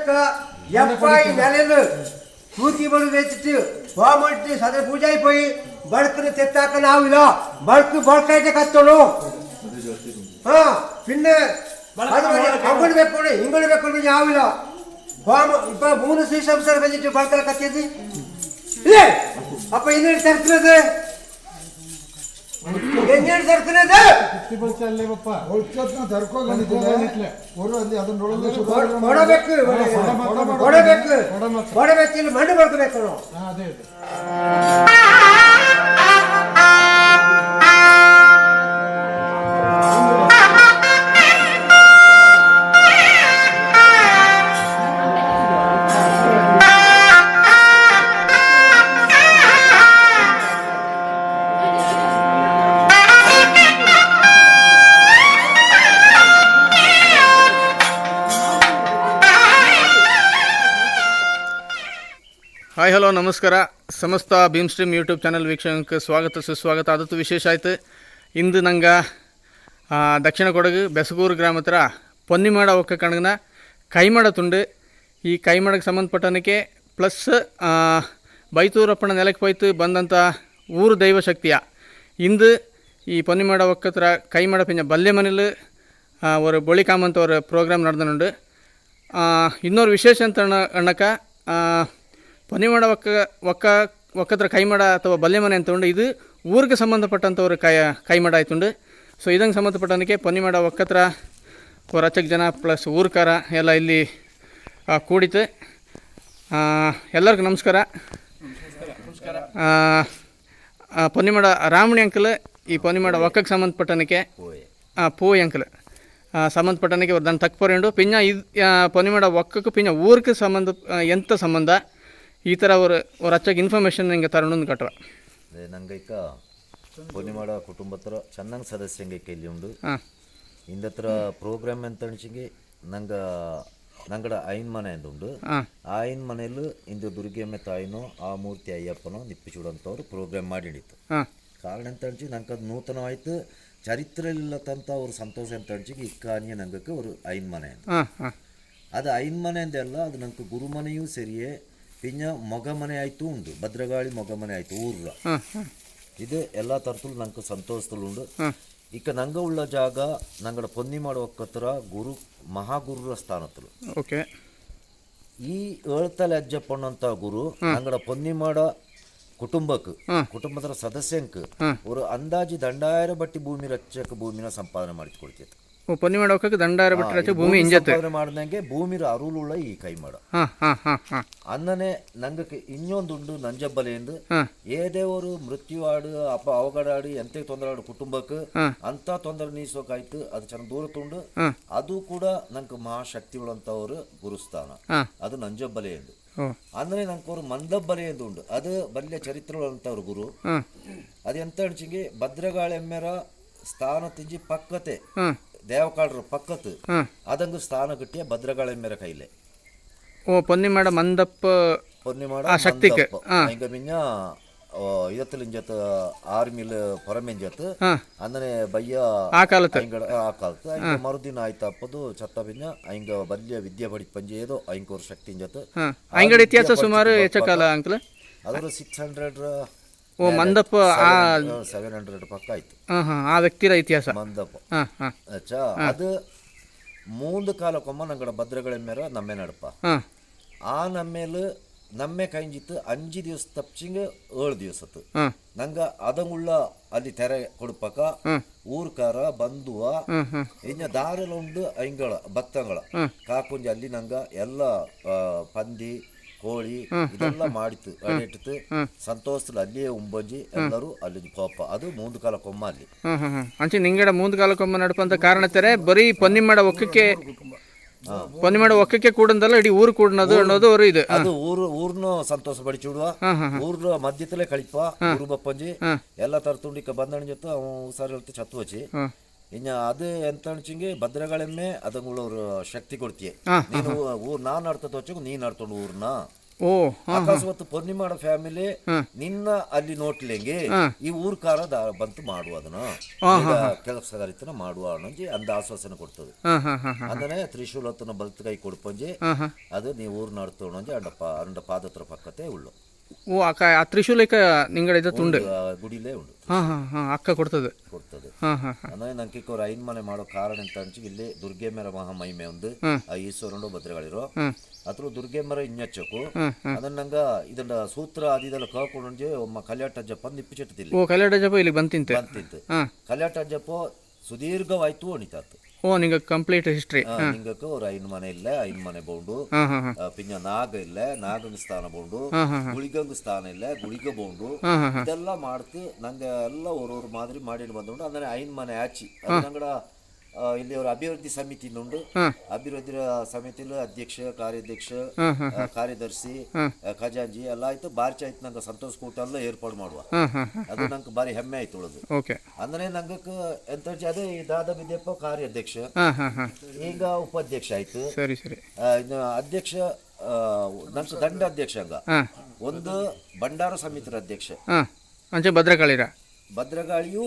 பஞ்சக்க எப்பாய் நிலையில தூக்கி மணி வச்சுட்டு ஹோமிட்டு சத பூஜை போய் பழுக்குன்னு தெத்தாக்க ஆவில பழுக்கு பழுக்காயிட்ட கத்தணும் பின்ன அங்கோடு வைக்கணும் இங்கோடு வைக்கணும் ஆவில ஹோம இப்ப 3 ஸ்ரீ சம்சாரம் வச்சுட்டு பழுக்கல கத்தியது இல்ல அப்ப என்ன தடுக்கிறது ಎನ್ನೇನು ತರ್ಕನೇದು ಅಲ್ಲೇ ಬಪ್ಪ ಹೊಳ್ಚತ್ನ ತರ್ಕೋಗಂದಿಲ್ಲ ಅವರು ಅಲ್ಲಿ ಅದನ್ನೊಳಗೆ ಕೊಡಬೇಕು ಕೊಡಬೇಕು ಕೊಡಬೇಕು ಇಲ್ಲಿ ಮಣ್ಣು ಮಾಡ್ಕೋಬೇಕು ಅದೇ ಹಾಯ್ ಹಲೋ ನಮಸ್ಕಾರ ಸಮಸ್ತ ಭೀಮ್ ಸ್ಟ್ರೀಮ್ ಯೂಟ್ಯೂಬ್ ಚಾನಲ್ ವೀಕ್ಷಕಕ್ಕೆ ಸ್ವಾಗತ ಸುಸ್ವಾಗತ. ಅದತ್ತು ವಿಶೇಷ ಆಯ್ತು ಇಂದು ನಂಗೆ ದಕ್ಷಿಣ ಕೊಡಗು ಬೆಸಗೂರು ಗ್ರಾಮ ಹತ್ರ ಪೊನ್ನಿಮಾಡ ಒಕ್ಕ ಕಣಗನ ಕೈಮಾಡ ತುಂಡು ಈ ಕೈಮಾಡಕ್ಕೆ ಸಂಬಂಧಪಟ್ಟನಕ್ಕೆ ಪ್ಲಸ್ ಬೈತೂರಪ್ಪನ ನೆಲಕ್ಕೆ ಹೋಯ್ತು ಬಂದಂಥ ಊರು ದೈವ ಶಕ್ತಿಯ ಇಂದು ಈ ಪೊನ್ನಿಮಾಡ ಒಕ್ಕ ಹತ್ರ ಕೈಮಾಡ ಪಿಂಜ ಬಲ್ಲೆ ಮನೇಲಿ ஒரு பொலிகாமந்த ஒரு ப்ரோக்ராம் நடந்துண்டு. இன்னொரு விசேஷம் ಅಂತ ಅಣ್ಣಕ್ಕ ಪೊನ್ನಿಮಾಡ ಒಕ್ಕತ್ರ ಕೈಮಾಡ ಅಥವಾ ಬಲ್ಲೆಮನೆ ಅಂತಂಡು ಇದು ಊರಿಗೆ ಸಂಬಂಧಪಟ್ಟಂಥವ್ರು ಕೈಮಾಡ ಆಯ್ತುಂಡು. ಸೊ ಇದಂಗೆ ಸಂಬಂಧಪಟ್ಟನಕ್ಕೆ ಪೊನ್ನಿಮಾಡ ಒಕ್ಕತ್ರ ರಚಕ ಜನ ಪ್ಲಸ್ ಊರ್ಕಾರ ಎಲ್ಲ ಇಲ್ಲಿ ಕೂಡಿತು. ಎಲ್ಲರಿಗೂ ನಮಸ್ಕಾರ. ಪೊನ್ನಿಮಾಡ ರಾಮಣಿ ಅಂಕಲ್ ಈ ಪೊನ್ನಿಮಾಡ ಒಕ್ಕಕ್ಕೆ ಸಂಬಂಧಪಟ್ಟನಕ್ಕೆ ಪೋಯ್ ಅಂಕಲ್ ಸಂಬಂಧಪಟ್ಟನಕ್ಕೆ దాన్ని తక్కువ ಪಿಂಜ ಇದು ಪೊನ್ನಿಮಾಡ ಒಕ್ಕಕ್ಕೆ ಪಿಂಜ ಊರಿಗೆ ಸಂಬಂಧ ಎಂತ ಸಂಬಂಧ ಈ ಥರ ಅವ್ರ ಹಚ್ಚಾಗ ಇನ್ಫಾರ್ಮೇಷನ್ ಹಿಂಗೆ ತಗೊಂಡು ಕಟ್ಟುವ ನಂಗೆ ಈಗ ಪೊನ್ನಿಮಾಡ ಕುಟುಂಬತ್ರ ಚೆನ್ನಾಗಿ ಸದಸ್ಯಂಗೆ ಇಲ್ಲಿ ಉಂಡು. ಇಂದತ್ರ ಪ್ರೋಗ್ರಾಮ್ ಅಂತ ಅನಿಸಿಗೆ ನಂಗಡ ಐನ್ ಮನೆ ಉಂಡು. ಆ ಐನ್ ಮನೆಯಲ್ಲೂ ಇಂದು ದುರ್ಗೆಯಮ್ಮ ತಾಯಿನೋ ಆ ಮೂರ್ತಿ ಅಯ್ಯಪ್ಪನೋ ನಿಪ್ಪಿಸುಡಂಥವ್ರು ಪ್ರೋಗ್ರಾಮ್ ಮಾಡಿಡಿತ್ತು. ಕಾರಣ ಅಂತ ಅನಿಸಿ ನಂಗೆ ಅದು ನೂತನವಾಯ್ತು ಚರಿತ್ರೆಯಿಲ್ಲದಂಥ ಅವ್ರ ಸಂತೋಷ ಅಂತ ಅನಿಸಿಗೆ ಇಕ್ಕಾನಿಯ ನಂಗಕ್ಕೆ ಅವರು ಐನ್ ಮನೆ ಅದು ಐನ್ ಮನೆ ಅಂದೆಲ್ಲ ಅದು ನಂಗೆ ಗುರುಮನೆಯೂ ಸರಿಯೇ ಪಿಂಜ ಮೊಗ ಮನೆ ಆಯ್ತು ಉಂಡು. ಭದ್ರಗಾಳಿ ಮೊಗ ಮನೆ ಆಯ್ತು ಊರ್ರ ಇದು ಎಲ್ಲ ತರತಲು ನಂಗೆ ಸಂತೋಷದಲ್ಲೂ ಉಂಡು. ಈಗ ನಂಗೆ ಉಳ್ಳ ಜಾಗ ನಂಗಡ ಪೊನ್ನಿಮಾಡ ಒಕ್ಕತ್ರ ಗುರು ಮಹಾಗುರುರ ಸ್ಥಾನತ್ತಲು ಓಕೆ ಈ ಏಳ್ತಲೆ ಅಜ್ಜಪ್ಪಣ್ಣಂತ ಗುರು ನಂಗಡ ಪೊನ್ನಿಮಾಡ ಕುಟುಂಬದ ಸದಸ್ಯಂಕ್ ಅವರು ಅಂದಾಜು 2000 ಬಟ್ಟಿ ಭೂಮಿ ರಚಕ ಭೂಮಿನ ಸಂಪಾದನೆ ಮಾಡಿಕೊಡ್ತಿತ್ತು. ಪೊನ್ನಿಮಾಡ ಒಕ್ಕಕ್ಕೆ 2000 ಬಟ್ಟಿ ರಚಕ ಭೂಮಿ ಸಂಪಾದನೆ ಮಾಡ್ದಂಗೆ ಭೂಮಿರ ಅರುಳುಳ್ಳ ಈ ಕೈಮಾಡ ಅನ್ನನೆ ನಂಗಕ್ಕೆ ಇನ್ನೊಂದುಂಡು ನಂಜಬ್ಬಲೆಂದು ಏದೇವರು ಮೃತ್ಯುವಾಡು ಅವಗಡಾಡಿ ಎಂತೆ ತೊಂದರಾಡು ಕುಟುಂಬಕ್ಕೆ ಅಂತ ತೊಂದರೆ ನೀಸೋಕಾಯ್ತು ಅದು ಚೆನ್ನ ದೂರ ತುಂಡು ಅದು ಕೂಡ ನಂಗೆ ಮಹಾಶಕ್ತಿಗಳಂತವ್ರು ಗುರುಸ್ಥಾನ ಅದು ನಂಜಬ್ಬಲೆ ಎಂದು ಅಂದ್ರೆ ನಂಗೆ ಮಂದಬ್ಬಲೆ ಎಂದು ಉಂಡು ಅದು ಬಲ್ಯ ಚರಿತ್ರೆಗಳಂತವ್ರು ಗುರು ಅದು ಎಂತ ಅನ್ಸಿಗೆ ಭದ್ರಗಾಳಿ ಎಮ್ಮೆರ ಸ್ಥಾನ ತಿಂಜಿ ಪಕ್ಕತೆ ದೇವಕಾಳ್ರ ಪಕ್ಕತ್ತು ಅದಂಗ ಸ್ಥಾನ ಕಟ್ಟಿಯ ಭದ್ರಗಾಳಿ ಎಮ್ಮೆರ ಕೈಲೆ ಪೊನ್ನಿಮಾಡ ಮಂದಪ್ಪ ಪೊನ್ನಿಮಾಡ ಶಕ್ತಿಗೆ ಹಿಂಗ ಮಿಂಜ ಇದತ್ತಲಿಂಜತ್ ಆರ್ಮಿಲ್ ಹೊರಮೆಂಜತ್ ಅಂದ್ರೆ ಬಯ್ಯ ಆ ಕಾಲത്ത് ಮರುದಿನ ಆಯ್ತಪ್ಪದು ಚತ್ತ ಪಿಂಜ ಹಿಂಗ ಬಲ್ಯ ವಿದ್ಯೆ ಬಡಿ ಪಂಜೆ ಏದೋ ಐಂಕೋರ್ ಶಕ್ತಿ ಇಂಜತ್ ಐಂಗಡ ಇತಿಹಾಸ ಸುಮಾರು ಹೆಚ್ಚ ಕಾಲ ಅಂಕಲ್ ಅದರ 600 ಮಂದಪ್ಪ 700 ಪಕ್ಕ ಆಯ್ತು ಆ ವ್ಯಕ್ತಿರ ಇತಿಹಾಸ ಮಂದಪ್ಪ ಅದು 3 ಕಾಲಕ್ಕೊಮ್ಮ ನಂಗಡ ಭದ್ರಗಳ ಮೇರ ನಮ್ಮೆ ನಡಪ ಆ ನಮ್ಮೇಲು ನಮ್ಮೆ ಕೈಂಜಿತ್ತು 5 ದಿವಸ ತಪ್ಪಿಂಗ 7 ದಿವಸತ್ತು ನಂಗ ಅದಂಗುಳ್ಳ ಅಲ್ಲಿ ತೆರೆ ಕೊಡ್ಪಕ ಊರ್ಕಾರ ಬಂದುವ ಇನ್ನ ದಾರೆಲ್ಲ ಉಂಡು ಐಂಗಳ ಭತ್ತಂಗಳ ಕಾಕುಂಜಿ ಅಲ್ಲಿ ನಂಗ ಎಲ್ಲ ಪಂದಿ ಕೋಳಿ ಇದೆಲ್ಲ ಮಾಡಿತ್ತು ಅಡಿಟ್ಟು ಸಂತೋಷದಲ್ಲಿ ಅಲ್ಲಿಯೇ ಉಂಬಂಜಿ ಎಲ್ಲರೂ ಅಲ್ಲಿ ಪಾಪ ಅದು 3 ಕಾಲಕ್ಕೊಮ್ಮ ಅಲ್ಲಿ ಅಂಚೆ ನಿಂಗಡ 3 ಕಾಲಕ್ಕೊಮ್ಮ ನಡಪಂತ ಕಾರಣ ತೆರೆ ಬರೀ ಪೊನ್ನಿಮಾಡ ಒಕ್ಕಕ್ಕೆ ಕೂಡಂದಲ್ಲ ಇಡೀ ಊರು ಕೂಡನದು ಅನ್ನೋದು ಅವರು ಇದು ಅದು ಊರ್ನು ಸಂತೋಷ ಪಡಿಸಿಡುವ ಊರ್ನ ಮಧ್ಯದಲ್ಲೇ ಕಳಿಪ ಊರು ಬಪ್ಪಂಜಿ ಎಲ್ಲ ತರ್ತುಂಡಿಕ ಬಂದಣ ಜೊತೆ ಹುಷಾರು ಹೇಳ್ತು ಚತ್ತು ಹಚ್ಚಿ ಇನ್ನ ಅದು ಎಂತ ಅನ್ಸಿಂಗೆ ಭದ್ರಗಳೆಮ್ಮೆ ಅದಂಗಳ ಶಕ್ತಿ ಕೊಡ್ತೀಯ ನೀನು ನಾನ್ ಆಡ್ತದ ವಚ್ಚು ನೀನ್ ಆಡ್ತೊಂಡು ಊರ್ನ ಓ ಹಾಂ ಅಕಸ್ಮಾತ್ ಪೂರ್ಣಿಮಾಡ ಫ್ಯಾಮಿಲಿ ನಿನ್ನ ಅಲ್ಲಿ ನೋಟ್ಲೆಂಗೆ ಈ ಊರ್ಕಾರ ಬಂತು ಮಾಡುವ ಅದನ್ನ ಕೆಲಸಗಾರಿತನ ಮಾಡುವ ಅನ್ನೊಂಜಿ ಅಂದ ಆಶ್ವಾಸನೆ ಕೊಡ್ತದೆ. ಹಾಂ ಹಾಂ ಹಾಂ ಹಾಂ ಅದನ್ನೇ ತ್ರಿಶೂಲತ್ತನ ಬಲ್ತ್ ಕೈ ಕೊಡ್ಪಂಜಿ ಅದು ನೀವು ಊರು ನಡ್ತೋಣಂಜಿ ಅಂಡ ಪಾದತ್ರ ಪಕ್ಕತೆ ಉಳ್ಳು. ಓ ಅಕ್ಕ ಆ ತ್ರಿಶೂಲಿಕ ನಿಂಗಡ ಇದು ತುಂಡು ಗುಡಿಲೇ ಉಂಡು. ಹಾಂ ಹಾಂ ಹಾಂ ಅಕ್ಕ ಕೊಡ್ತದೆ. ಹಾಂ ಹಾಂ ಹಾಂ ಅಂದ್ರೆ ನಂಗೆ ಅವ್ರು ಐನ್ ಮನೆ ಮಾಡೋ ಕಾರಣ ಅಂತ ಅನ್ಸಿ ಇಲ್ಲಿ ದುರ್ಗೆಮ್ಮರ ಮಹಾಮಹಿಮೆ ಒಂದು ಆ ಈಶ್ವರನು ಭದ್ರಗಳಿರೋ ಅದ್ರ ದುರ್ಗೆಮ್ಮರ ಇನ್ನಚ್ಚಕು ಅದನ್ನ ನಂಗ ಇದನ್ನ ಸೂತ್ರ ಅದಿದೆಲ್ಲ ಕಾಕೊಂಡ್ಜಿ ಒಮ್ಮ ಕಲ್ಯಾಟ ಜಪ್ಪ ಅಂದ್ ಇಪ್ಪಿಚಿಟ್ಟಿಲ್ಲ. ಓ ಕಲ್ಯಾಟ ಜಪ ಇಲ್ಲಿ ಬಂತಿಂತೆ ಬಂತಿತ್ತು. ಕಲ್ಯಾಟ ಜಪ್ಪ ಸುದೀರ್ಘವಾಯ್ತು ಅಣಿತಾತು. ಓ ನಿಂಗೆ ಕಂಪ್ಲೀಟ್ ಹಿಸ್ಟ್ರಿ. ನಿಂಗಕ್ಕೆ ಅವ್ರ ಐನ್ ಮನೆ ಇಲ್ಲ, ಐನ್ ಮನೆ ಬೋಂಡು ಪಿಂಜ ನಾಗ ಇಲ್ಲ, ನಾಗಂಗ ಸ್ಥಾನ ಬೋಂಡು, ಗುಳಿಗಂಗ ಸ್ಥಾನ ಇಲ್ಲ, ಗುಳಿಗ ಬೋಂಡು ಇದೆಲ್ಲ ಮಾಡ್ತು. ನಂಗೆ ಎಲ್ಲ ಅವ್ರವ್ರ ಮಾದರಿ ಮಾಡಿ ಬಂದುಂಡು. ಅಂದ್ರೆ ಐನ್ ಮನೆ ಆಚಿ ಅದು ನಂಗಡ ಇಲ್ಲಿ ಅವ್ರ ಅಭಿವೃದ್ಧಿ ಸಮಿತಿ ಉಂಡು. ಅಭಿವೃದ್ಧಿ ಸಮಿತಿಲು ಅಧ್ಯಕ್ಷ, ಕಾರ್ಯಾಧ್ಯಕ್ಷ, ಕಾರ್ಯದರ್ಶಿ, ಖಜಾಂಜಿ ಎಲ್ಲ ಆಯ್ತು. ಬಾರಿ ಆಯ್ತು. ನಂಗೆ ಸಂತೋಷ ಕೂಟ ಎಲ್ಲ ಏರ್ಪಾಡು ಮಾಡುವ ಅದು ನಂಗೆ ಬಾರಿ ಹೆಮ್ಮೆ ಆಯ್ತು ಉಳದು. ಅಂದ್ರೆ ನಂಗಕ್ಕ ಎಂತ ಅದೇ ದಾದ ಬಿದ್ದಪ್ಪ ಕಾರ್ಯಾಧ್ಯಕ್ಷ, ಈಗ ಉಪಾಧ್ಯಕ್ಷ ಆಯ್ತು. ಇನ್ನು ಅಧ್ಯಕ್ಷ ನಂಗೆ ದಂಡ ಅಧ್ಯಕ್ಷ ಹಂಗ ಒಂದು ಭಂಡಾರ ಸಮಿತಿರ ಅಧ್ಯಕ್ಷ ಭದ್ರಗಾಳಿಯು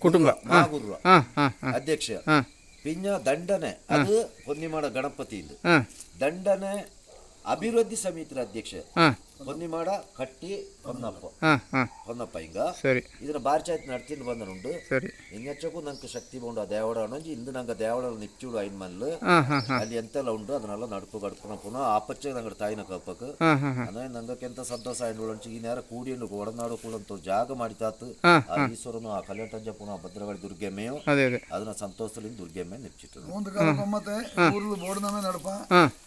ಕುಟುಂಬ ಮಹಾಗುರು ಅಧ್ಯಕ್ಷ ಪಿಂಜ ದಂಡನೆ ಅದು ಪೊನ್ನಿಮಾಡ ಗಣಪತಿ ಇದು ದಂಡನೆ ಅಭಿವೃದ್ಧಿ ಸಮಿತಿರ ಅಧ್ಯಕ್ಷ ಪೊನ್ನಿಮಾಡ ಕಟ್ಟಿ ಹೊನ್ನಪ್ಪ ಹಿಂಗ ಇದನ್ನ ಬಾರ್ಚಾಯ್ತು ನಡ್ತಿಂದು ಬಂದನುಂಡು. ಹಿಂಗಚ್ಚಕ್ಕೂ ನಂಗೆ ಶಕ್ತಿ ಬಂಡು ಆ ದೇವಡ ಅನ್ನೊಂಜಿ ಇಂದು ನಂಗೆ ದೇವಡ ನಿಚ್ಚುಡು ಐನ್ ಮಲ್ಲು ಅಲ್ಲಿ ಎಂತೆಲ್ಲ ಉಂಡು ಅದನ್ನೆಲ್ಲ ನಡ್ಕು ಗಡ್ಪುನ ಪುನಃ ಆಪಚ್ಚ ನಂಗಡ ತಾಯಿನ ಕಪ್ಪಕ್ ಅಂದ್ರೆ ನಂಗಕ್ಕೆಂತ ಸಂತೋಷ ಆಯ್ತು. ಈ ನೇರ ಕೂಡಿಯನ್ನು ಒಡನಾಡು ಕೂಡ ಜಾಗ ಮಾಡಿತಾತು. ಆ ಈಶ್ವರನು ಆ ಕಲ್ಯಾಟಂಜ ಪುನಃ ಭದ್ರಗಾಳಿ ದುರ್ಗೆಮ್ಮೆಯು ಅದನ್ನ ಸಂತೋಷದಿಂದ ದುರ್ಗೆಮ್ಮೆ ನಿಪ್ಚಿಟ್ಟು ಬೋರ್ಡ್ನಮೆ ನಡಪ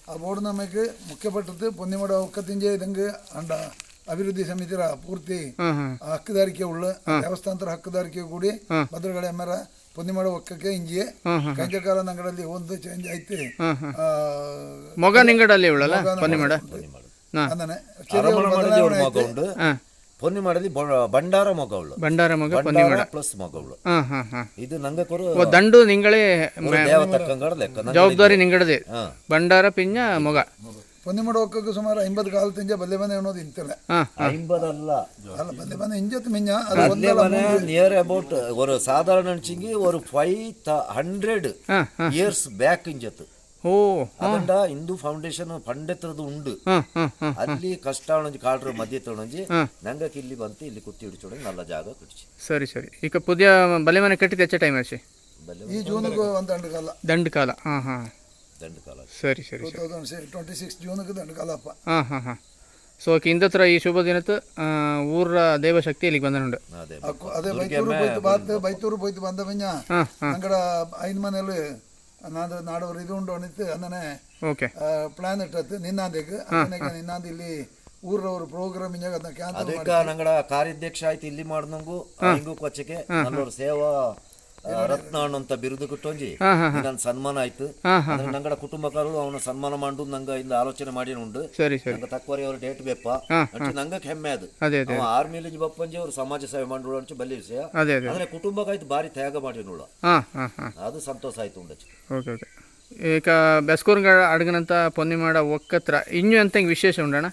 ಆ ಬೋರ್ಡ್ನಮೆಗೆ ಮುಖ್ಯಪಟ್ಟದ್ದು ಪೊನ್ನಿಮಾಡ ಒಕ್ಕತ್ತಿಂಜೆ ಇದಂಗೆ ಅಂಡ ಅಭಿವೃದ್ಧಿ ಸಮಿತಿರ ಪೂರ್ತಿ ಹಕ್ಕುದಾರಿಕೆ ಉಳ್ಳ ದೇವಸ್ಥಾನದ ಹಕ್ಕುದಾರಿಕೆ ಕೂಡಿ ಭದ್ರಗಾಳಿ ಎಮ್ಮರ ಪೊನ್ನಿಮಾಡ ಒಕ್ಕಕ್ಕೆ ಇಂಜಿಯೆ ಕಂಚ ಕಾಲ ನಂಗಡಲ್ಲಿ ಒಂದು ಚೇಂಜ್ ಐತೆ ಮೊಗ ನಿಂಗಡಲ್ಲಿ ಉಳ್ಳಲ್ಲ ಪೊನ್ನಿಮಾಡ ಪೊನ್ನಿಮಾಡಲ್ಲಿ ಭಂಡಾರ ಮೊಗವಳು ಪೊನ್ನಿಮಾಡ ಪ್ಲಸ್ ಮೊಗವಳು ಇದು ನಂಗೆ ದಂಡು ನಿಂಗಳೇ ದೇವತಕ್ಕಂಗಡ ಲೆಕ್ಕ ಜವಾಬ್ದಾರಿ ನಿಂಗಡದೆ ಭಂಡಾರ ಪಿಂಜ ಮೊಗ ಪೊನ್ನಿಮಾಡ ಒಕ್ಕಕ್ಕೆ ಸುಮಾರು 50 ಕಾಲ ತಿಂಜ ಬಲ್ಲೆ ಮನೆ ಅನ್ನೋದು ಇಂತಲ್ಲ 50 ಅಲ್ಲ ಬಲ್ಲೆ ಮನೆ ಇಂಜತ್ ಮಿಂಜ ನಿಯರ್ ಅಬೌಟ್ ஒரு சாதாரண நினைச்சிங்க ஒரு 500 ಇಯರ್ಸ್ ಬ್ಯಾಕ್ ಇಂಜತ್. ಅದಂಡ ಹಿಂದೂ ಫೌಂಡೇಶನ್ ಪಂಡೆತ್ರದು ಉಂಡು ಅಲ್ಲಿ ಕಷ್ಟ ಅವನೊಂಜಿ ಕಾಡ್ರ ಮಧ್ಯ ತೊಗೊಂಜಿ ನಂಗಕ್ಕೆ ಇಲ್ಲಿ ಬಂತು ಇಲ್ಲಿ ಕುತ್ತಿ ಹಿಡಿಚೋಡ ನಲ್ಲ ಜಾಗ ಕಟ್ಟಿಸಿ. ಸರಿ ಈಗ ಪುದಿಯ ಬಲೆ ಮನೆ ಕಟ್ಟಿದ ಹೆಚ್ಚ ಟೈಮ್ ಆಚೆ ಈ ಜೂನ್ಗೆ ಒಂದು ದಂಡಕಾಲ ದಂಡಕಾಲ ಸರಿ 26 ಜೂನ್ಗೆ ದಂಡಕಾಲಪ್ಪ. ಸೊ ಇಂದತ್ರ ಈ ಶುಭ ದಿನದ ಊರ ದೇವಶಕ್ತಿ ಇಲ್ಲಿಗೆ ಬಂದನುಂಡು. ಅದೇ ಬೈತೂರು போய்த்து ಬಂದ ಮಿಂಜ ಅಂಗಡ ಐನ್ ಮನೆಯಲ್ಲಿ ನಾಡವರು ಇದು ಉಂಟು ಅನಿತ್ತು ಅನ್ನನೆ ಪ್ಲಾನ್ ಇಟ್ಟತ್ತು ನಿನ್ನಾಂದಿಗೆ ನಿನ್ನಾಂದಿ ಇಲ್ಲಿ ಊರವರು ಪ್ರೋಗ್ರಾಮ್ ಅದನ್ನ ಕ್ಯಾನ್ಸಲ್ ನಂಗಡ ಕಾರ್ಯಾಧ್ಯಕ್ಷ ಆಯ್ತು ಇಲ್ಲಿ ಮಾಡ್ದಂಗು ಹಿಂಗೂ ಕೊಚ್ಚಕ್ಕೆ ನಲ್ಲೂರು ಸೇವಾ ರತ್ನ ಅನ್ನೋಂತ ಬಿರುದು ಕೊಟ್ಟೊಂಜಿ ನನ್ನ ಸನ್ಮಾನ ಆಯ್ತು. ನಂಗಡ ಕುಟುಂಬಕಾರರು ಅವನ ಸನ್ಮಾನ ಮಾಡು ನಂಗ ಇಂದ ಆಲೋಚನೆ ಮಾಡಿ ಉಂಡು. ನಂಗೆ ತಕ್ವರಿ ಅವ್ರ ಡೇಟ್ ಬೇಪ ನಂಗ ಹೆಮ್ಮೆ ಅದು ಆರ್ಮಿಲಿ ಬಪ್ಪಂಜಿ ಅವ್ರು ಸಮಾಜ ಸೇವೆ ಮಾಡಿ ಅಂಚು ಬಲ್ಲಿ ವಿಷಯ ಅಂದ್ರೆ ಕುಟುಂಬಕ್ಕಾಯ್ತು ಬಾರಿ ತ್ಯಾಗ ಮಾಡಿ ನೋಡ ಅದು ಸಂತೋಷ ಆಯ್ತು ಉಂಡ. ಈಗ ಬೆಸ್ಕೂರ್ಗ ಅಡಗನಂತ ಪೊನ್ನಿಮಾಡ ಒಕ್ಕತ್ರ ಇನ್ನೂ ಅಂತ ವಿಶೇಷ ಉಂಡಣ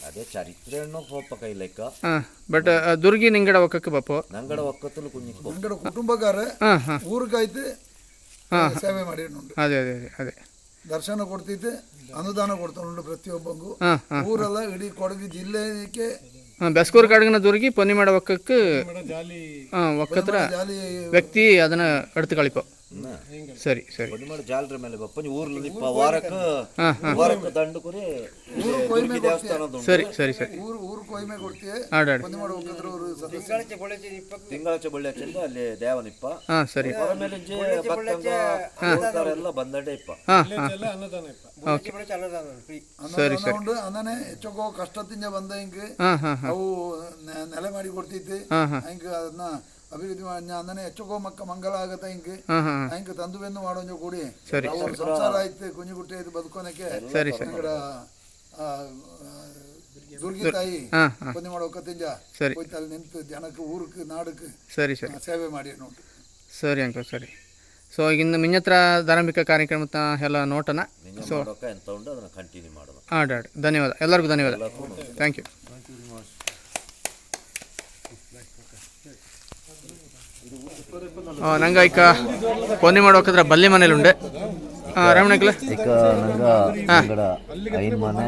ಅದೇ ಚರಿತ್ರೆ ಪಕ್ಕ ಇಲ್ಲಕ್ಕ ಬಟ್ ದುರ್ಗಿ ನಿಂಗಡ ಒಕ್ಕಕ್ಕೆ ಬಪ್ಪು ನಂಗಡ ಒಕ್ಕತ್ತಲು ಕುഞ്ഞിക്ക് ನಂಗಡ ಕುಟುಂಬಕಾರ ಊರಿಗಾಯ್ತು ಸೇವೆ ಮಾಡಿ ಅದೇ ದರ್ಶನ ಕೊಡ್ತೈತೆ ಅನುದಾನ ಕೊಡ್ತಾನುಂಡು ಪ್ರತಿಯೊಬ್ಬಂಗೂ ಊರೆಲ್ಲ ಇಡೀ ಕೊಡಗು ಜಿಲ್ಲೆಗೆ ಬೆಸ್ಕೂರ್ ಕಡಗನ ದುರ್ಗಿ ಪೊನ್ನಿಮಾಡ ಒಕ್ಕಕ್ಕೆ ಒಕ್ಕತ್ರ ವ್ಯಕ್ತಿ ಅದನ್ನ ಕಡ್ತು ಕಳಿಪ. ಸರಿ ಪೊನ್ನಿಮಾಡ ಜಾಲರ ಮೇಲೆ ಬಪ್ಪಂಜಿ ಊರ್ಲ ನಿಪ್ಪ ವಾರಕ್ಕೆ ದಂಡು ಕೊರಿ ದೇವಸ್ಥಾನದ ಸರಿ ಊರು ಕೊಯ್ಮೆ ಕೊಡ್ತೀವಿ ಪೊನ್ನಿಮಾಡ ಒಕ್ಕತ್ರ ಊರು ತಿಂಗಳಾಚೆ ಬಳ್ಳಿ ಹಚ್ಚಿಂದ ಅಲ್ಲಿ ದೇವನಿಪ್ಪ ಸರಿ ಎಲ್ಲ ಬಂದಡೆ ಇಪ್ಪ ಉಂಡು ಅಂದನೆ ಹೆಚ್ಚೋ ಕಷ್ಟದಿಂದ ಬಂದ ಹಿಂಗೆ ಅವು ನೆಲೆ ಮಾಡಿ ಕೊಡ್ತೈತಿ ಹಿಂಗ ಅದನ್ನ ಅಭಿವೃದ್ಧಿ ಮಾಡಿ ಅಂದನೆ ಹೆಚ್ಚೋ ಮಕ್ಕ ಮಂಗಲ ಆಗತ್ತ ಹಿಂಗೆ ಹಿಂಗ ತಂದುವೆಂದು ಮಾಡೋಂಜ ಕೂಡಿ ಸಂಸಾರ ಆಯ್ತು ಕುഞ്ഞുകുട്ടി ಆಯ್ತು ಬದುಕೋನಕ್ಕೆ ದುರ್ಗಿ ತಾಯಿ ಪೊನ್ನಿಮಾಡ ಒಕ್ಕತ್ತಿಂಜ ಹೋಯ್ತು ಅಲ್ಲಿ ನಿಂತು ಜನಕ್ಕೆ ಊರಕ್ಕೆ ನಾಡಕ್ಕೆ ಸೇವೆ ಮಾಡಿ ನೋಡಿ. ಸರಿ ಅಂಕ ಸರಿ ಸೊ ಇನ್ನು ಮಿನ್ನತ್ರ ಧಾರ್ಮಿಕ ಕಾರ್ಯಕ್ರಮ ಎಲ್ಲ ನೋಟನ ಸೊ ಎಂತ ಉಂಟು ಅದನ್ನು ಕಂಟಿನ್ಯೂ ಮಾಡೋದು. ಆಡ್ ಧನ್ಯವಾದ ಎಲ್ಲರಿಗೂ ಧನ್ಯವಾದ. Thank you. ನಂಗೆ ಈಗ ಪೊನ್ನಿ ಮಾಡೋಕಂದ್ರೆ ಬಲ್ಲಿ ಮನೇಲಿ ಉಂಡೆ ರಮಣಕ್ಲ ಈಗ ನಂಗ ಐನ್ ಮನೆ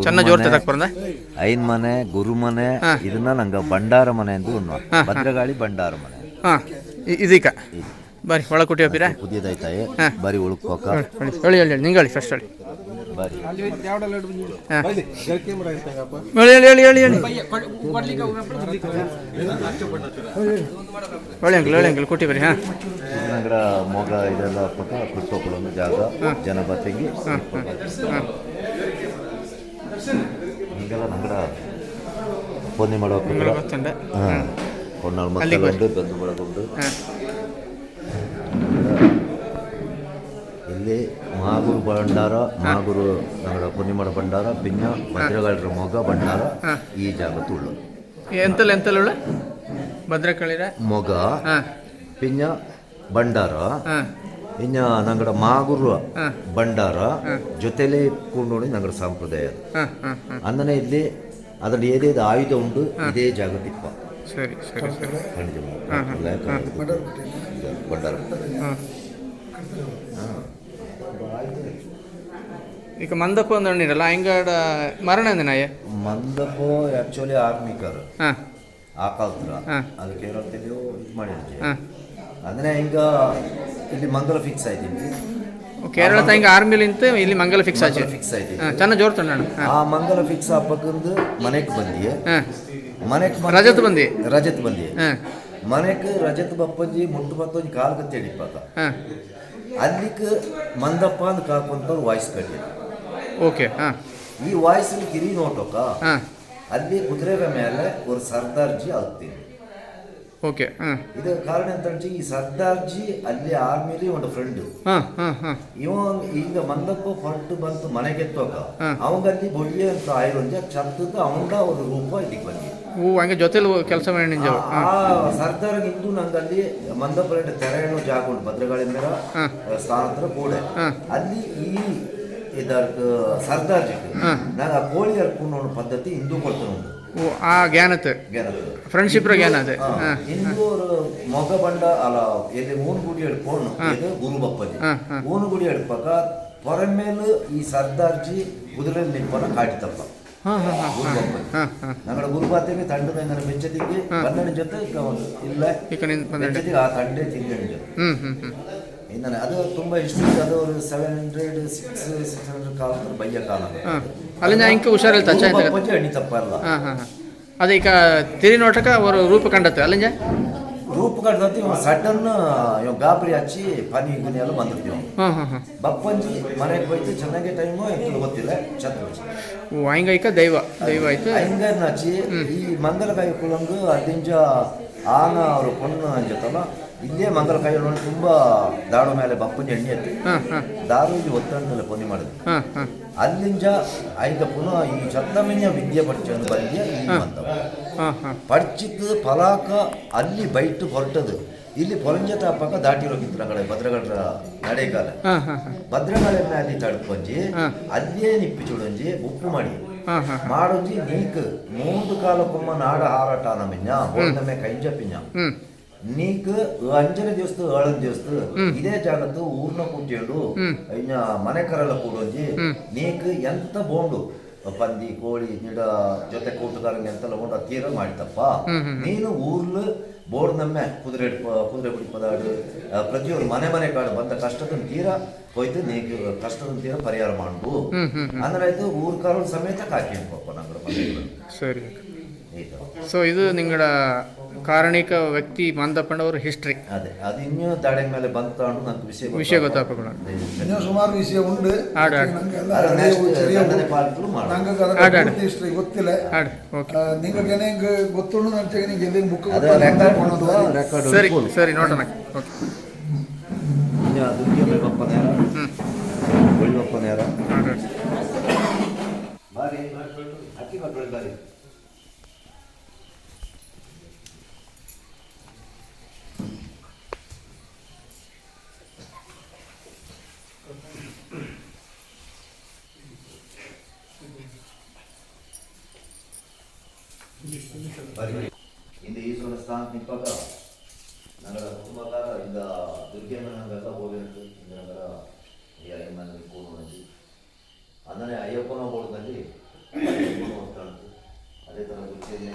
ಚೆನ್ನ ಜೋರ್ತೆ ತಕ್ಬರ್ದ ಐನ್ ಮನೆ ಗುರು ಮನೆ ಇದನ್ನ ನಂಗ ಬಂಡಾರ ಮನೆ ಎಂದು ಭದ್ರಗಾಳಿ ಬಂಡಾರ ಮನೆ. ಹಾಂ ಇದೀಕ ಬರಿ ಒಳ ಕುಟಿ ಹೋಗ್ತೀರಾ ಪುದಿಯದಾಯ್ತಾಯಿ ಬರಿ ಉಳ್ಕೋಕ ಹೇಳಿ ಹೇಳಿ ಹೇಳಿ ನಿಂಗೆ ಹೇಳಿ ಫಸ್ಟ್ ಹೇಳಿ ಬರಿ ಹೇಳಿ ಹೇಳಿ ಹೇಳಿ ಹೇಳಿ ಹೇಳಿ ಅಂಕಲ್ ಕುಟಿ ಬರಿ. ಹಾಂ ನಂಗಡ ಮೊಗ ಇದೆಲ್ಲ ಪಕ್ಕ ಕುಟ್ಕೊಕೊಳ್ಳೋ ಜಾಗ ಜನ ಬತ್ತೆಂಗಿ ಹಿಂಗೆಲ್ಲ ನಂಗಡ ಪೊನ್ನಿ ಮಾಡೋ ಗೊತ್ತುಂಡೆ. ಹೊನ್ನಾಳು ಮಕ್ಕಳುಂಡು ಬಂಧು ಬಳಗುಂಡು. ಇಲ್ಲಿ ಮಹಾಗುರು ಬಂಡಾರ ಮಹಾಗುರು ನಂಗಡ ಪೊನ್ನಿ ಮಾಡೋ ಬಂಡಾರ ಪಿನ್ನ ಭದ್ರಗಾಳ್ರ ಮೊಗ ಬಂಡಾರ ಈ ಜಾಗ ತುಳ್ಳು ಎಂತಲ್ಲ ಭದ್ರಕಾಳಿರ ಮೊಗ ಪಿನ್ನ ಬಂಡಾರ ಇನ್ನ ನಂಗಡ ಮಾಗುರು ಬಂಡಾರ ಜೊತೆಲೇ ಕೂಡಿ ನಂಗಡ ಸಂಪ್ರದಾಯ ಅಂದನೆ ಇಲ್ಲಿ ಅದ್ರಲ್ಲಿ ಏದೇದು ಆಯುಧ ಉಂಟು ಇದೇ ಜಾಗ ತಿಪ್ಪ. ಸರಿ ಸರಿ ಸರಿ ಬಂಡಾರ ಈಗ ಮಂದಪ್ಪ ಅಂದಿರಲ್ಲ ಹಿಂಗಡ ಮರಣ ಅಂದಿನಾಯ ಮಂದಪ್ಪ ಆಕ್ಚುಲಿ ಆರ್ಮಿಕರ್ ಆಕಾಲ್ತ್ರ ಅದಕ್ಕೆ ಇದು ಮಾಡಿರ್ತೀವಿ ಅಂದ್ರೆ ಹಿಂಗ ಇಲ್ಲಿ ಮಂಗಲ ಫಿಕ್ಸ್ ಆಯ್ತು. ಕೇರಳದ ಹಿಂಗೆ ಆರ್ಮಿಲಿಂತ ಇಲ್ಲಿ ಮಂಗಲ ಫಿಕ್ಸ್ ಆಚೆ ಫಿಕ್ಸ್ ಆಯ್ತು. ಚೆನ್ನಾಗಿ ಜೋರ್ತ ನಾನು ಆ ಮಂಗಲ ಫಿಕ್ಸ್ ಆಪಕ್ಕಂದು ಮನೆಗೆ ಬಂದಿ ಮನೆಗೆ ರಜತ್ ಬಂದಿ ಮನೆಗೆ ರಜತ್ ಬಪ್ಪಂಜಿ ಮುಟ್ಟು ಬತ್ತೊಂದು ಕಾಲ್ ಕತ್ತಿ ಹಿಡಿಪಾಕ ಅಲ್ಲಿಕ್ ಮಂದಪ್ಪ ಅಂದ್ ಕಾಕೊಂತವ್ರು ವಾಯ್ಸ್ ಕಟ್ಟಿ. ಓಕೆ ಈ ವಾಯ್ಸ್ ಕಿರಿ ನೋಟೋಕ ಅಲ್ಲಿ ಕುದುರೆಗಳ ಮೇಲೆ ಒಂದು ಸರ್ದಾರ್ಜಿ ಆಗ್ತೀನಿ. ಓಕೆ ಇದು ಕಾರಣ ಅಂತ ಈ ಸರ್ದಾರ್ಜಿ ಅಲ್ಲಿ ಆರ್ಮಿಲಿ ಒಂದು ಫ್ರೆಂಡ್ ಇವ ಈಗ ಮಂದಪ್ಪ ಹೊರಟು ಬಂತು ಮನೆಗೆ ಎತ್ತೋಕ ಅವಂಗಲ್ಲಿ ಬೊಳ್ಳಿ ಅಂತ ಆಯ್ರೊಂಜ ಚತ್ತದ ಅವಂಗ ಒಂದು ರೂಪ ಇದಕ್ಕೆ ಬಂದಿ ಹಂಗೆ ಜೊತೆಲಿ ಕೆಲಸ ಮಾಡಿ ಆ ಸರ್ದಾರ್ ಇಂದು ನಂಗಲ್ಲಿ ಮಂದಪ್ಪ ತೆರೆಯನ್ನು ಜಾಗ ಉಂಟು ಭದ್ರಗಾಳಿ ಮೇಲೆ ಸ್ಥಾನತ್ರ ಕೂಡ ಅಲ್ಲಿ ಈ ಇದರ ಸರ್ದಾರ್ಜಿ ನಂಗೆ ಆ ಕೋಳಿ ಹರ್ಕೊಂಡು ಪದ್ಧತಿ ಹಿಂದೂ ಕೊಡ್ತಾನೆ ಉಂಟು. ಆ ಜ್ಞಾನತೆ ಫ್ರೆಂಡ್ಶಿಪ್ ಜ್ಞಾನ ಅದೇ ಹಿಂದೂ ಮೊಗ ಬಂಡ ಅಲ್ಲ ಎಲ್ಲಿ ಊನುಗುಡಿ ಹಿಡ್ಕೊಂಡು ಇದು ಗುರು ಬಪ್ಪಜಿ ಊನುಗುಡಿ ಹಿಡ್ಪಾಕ ಹೊರ ಮೇಲೂ ಈ ಸರ್ದಾರ್ಜಿ ಕುದುರೆ ನಿಂಪನ ಕಾಟಿತಪ್ಪ ಗುರು ಬಪ್ಪಜಿ ನಂಗಡ ಗುರುಬಾತಿಗೆ ತಂಡದ ಬೆಚ್ಚದಿಗೆ ಕನ್ನಡ ಜೊತೆ ಇಲ್ಲ ಬೆಚ್ಚದಿಗೆ ಆ ತಂಡೆ ತಿಂಗಡಿ ಜೊತೆ ಇಂದಾನೆ ಅದು ತುಂಬಾ ಇಷ್ಟ. ಅದು ಒಂದು 700-600 ಕಾಲ ಬಯ್ಯ ಕಾಲ ಅಲ್ಲಿಂದ ಇಂಕ ಹುಷಾರಿಲ್ಲ ಅಣ್ಣಿ ತಪ್ಪಲ್ಲ. ಅದೇ ಈಗ ತಿರಿ ನೋಟಕ ಅವರು ರೂಪ ಕಂಡತ್ತೆ ಅಲ್ಲಿಂದ ರೂಪ ಕಂಡತಿ ಸಡನ್ ಇವ್ ಗಾಬರಿ ಹಚ್ಚಿ ಪನಿ ಗಿನಿ ಎಲ್ಲ ಬಂದಿರ್ತೀವಿ. ಬಪ್ಪಂಜಿ ಮನೆಗೆ ಹೋಯ್ತು ಚೆನ್ನಾಗಿ ಟೈಮು ಎಂತ ಗೊತ್ತಿಲ್ಲ ಛತ್ರ ಹಂಗೈಕ ದೈವ ಆಯ್ತು ಹಿಂಗ ಹಚ್ಚಿ ಈ ಮಂಗಲಕಾಯಿ ಕುಳಂದು ಅದಿಂಜ ಆನ ಅವರು ಕೊಣ್ಣು ಅಂಜತ್ತಲ್ಲ ಇಲ್ಲೇ ಮಂಗಲಕಾಯಿ ತುಂಬಾ ದಾಡು ಮೇಲೆ ಬಪ್ಪಂಜಿ ಎಣ್ಣೆ ಎತ್ತಿ ದಾರುಜಿ ಒತ್ತಡದಲ್ಲಿ ಪೊನ್ನಿ ಮಾಡಿದ್ವಿ. ಅಲ್ಲಿಂಜ ಐದ ಪುನಃ ಈ ಚತ್ತಮಿನ ವಿದ್ಯೆ ಪಡಿಚಂದು ಬಂದ್ಯ ಈ ಮಂದವ ಪಡಿಚಿದ್ದು ಫಲಾಕ ಅಲ್ಲಿ ಬೈಟ್ ಹೊರಟದು ಇಲ್ಲಿ ಪೊರಂಜತ ಪಕ್ಕ ದಾಟಿರೋಗಿದ್ರು ಅಂಗಡೆ ಭದ್ರಗಳ್ರ ನಡೆಗಾಲ ಭದ್ರಗಾಳೆ ಅಲ್ಲಿ ತಡ್ಕೊಂಜಿ ಅಲ್ಲೇ ನಿಪ್ಪಿ ಚೂಡಂಜಿ ಉಪ್ಪು ಮಾಡಿ ಮಾಡೊಂಜಿ ನೀಕ್ 3 ಕಾಲಕ್ಕೊಮ್ಮ ನಾಡ ಹಾರಾಟ ನಮಿನ್ನ ಹೋದಮೆ ಕೈಂಜ ಪಿಂಜ ನೀಕ್ 5 ದಿವಸ 7 ದಿವಸ ಇದೇ ಜಾಗತ್ತು ಊರ್ನ ಕೂಟಿಯಲು ಇನ್ನ ಮನೆ ಕರಲ ಕೂಡೊಂಜಿ ನೀಕ್ ಎಂತ ಬೋಂಡು ಪಂದಿ ಕೋಳಿ ನಿಡ ಜೊತೆ ಕೂಟಗಾರಂಗೆ ಎಂತೆಲ್ಲ ಬೋಂಡು ತೀರ ಮಾಡಿತಪ್ಪ ನೀನು ಊರ್ಲು ಬೋರ್ಡ್ ನಮ್ಮೆ ಕುದುರೆ ಬಿಡಿ ಪದಾಡು ಪ್ರತಿಯೊಂದು ಮನೆ ಕಾಡು ಬಂದ ಕಷ್ಟದ ತೀರ ಹೋಯ್ತು ನೀಗ ಕಷ್ಟದ ತೀರ ಪರಿಹಾರ ಮಾಡ್ಬು ಅಂದ್ರೆ ಆಯ್ತು ಊರ್ ಕಾರು ಸಮೇತ ಕಾಕಿ ಪಾಪ ನಂಗಡ ಸರಿ. ಸೊ ಇದು ನಿಂಗಡ ಕಾರಣಿಕ ವ್ಯಕ್ತಿ ಮಂದಪ್ಪನವ್ರ ಹಿಸ್ಟ್ರಿ ಅದೇ ಅದು ಇನ್ನೂ ದಾಡೆ ಮೇಲೆ ಬಂತು ನಂಗೆ ವಿಷಯ ಗೊತ್ತಾಗ್ಬೇಕು. ಇನ್ನೂ ಸುಮಾರು ವಿಷಯ ಉಂಟು ಹಿಸ್ಟ್ರಿ ಗೊತ್ತಿಲ್ಲ ನಿಂಗೆ ಹೆಂಗೆ ಗೊತ್ತುಂಡು ನಂಗೆ ನಿಂಗೆ ಬುಕ್ ಸರಿ ಸರಿ ನೋಡೋಣ. ಓಕೆ இந்த ஈஸ்வரன் ஸ்தானம் நிற்பாக்க நாங்கள் குடும்பக்கார இந்த ದುರ್ಗೆಯನ್ನು ನಾವೆಲ್ಲ ಹೋಗಿರ್ತೀವಿ இந்த ನಗರ ಈ ಅಯ್ಯಮ್ಮನ ಕೂಡುವಂದು ಅಂದರೆ ಅಯ್ಯಪ್ಪನ ಬೋರ್ಡ್ನಲ್ಲಿ ಅಯ್ಯಪ್ಪನ ಹೋಗ್ತಾನೆ ಅದೇ ಥರ ಗುರುತಿಯಲ್ಲಿ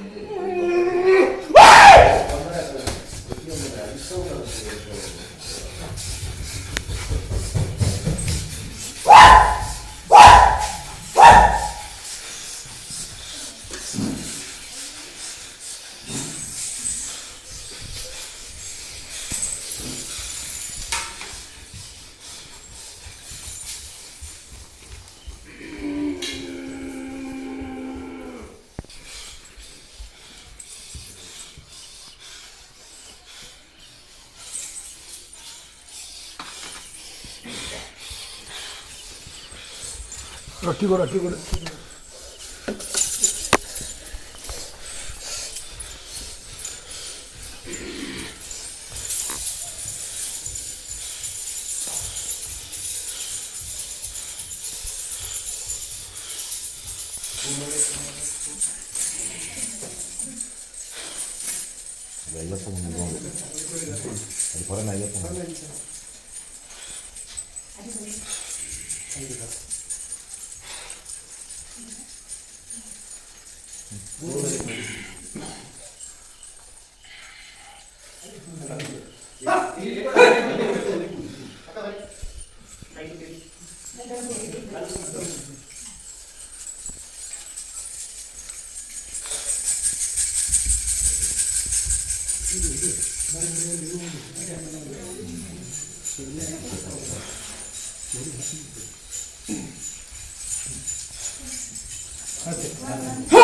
ರೊಟ್ಟಿ ಕೊಡು ಅಯ್ಯಪ್ಪ ಅದು ಪರನ ಅಯ್ಯಪ್ಪ ಹಾಂ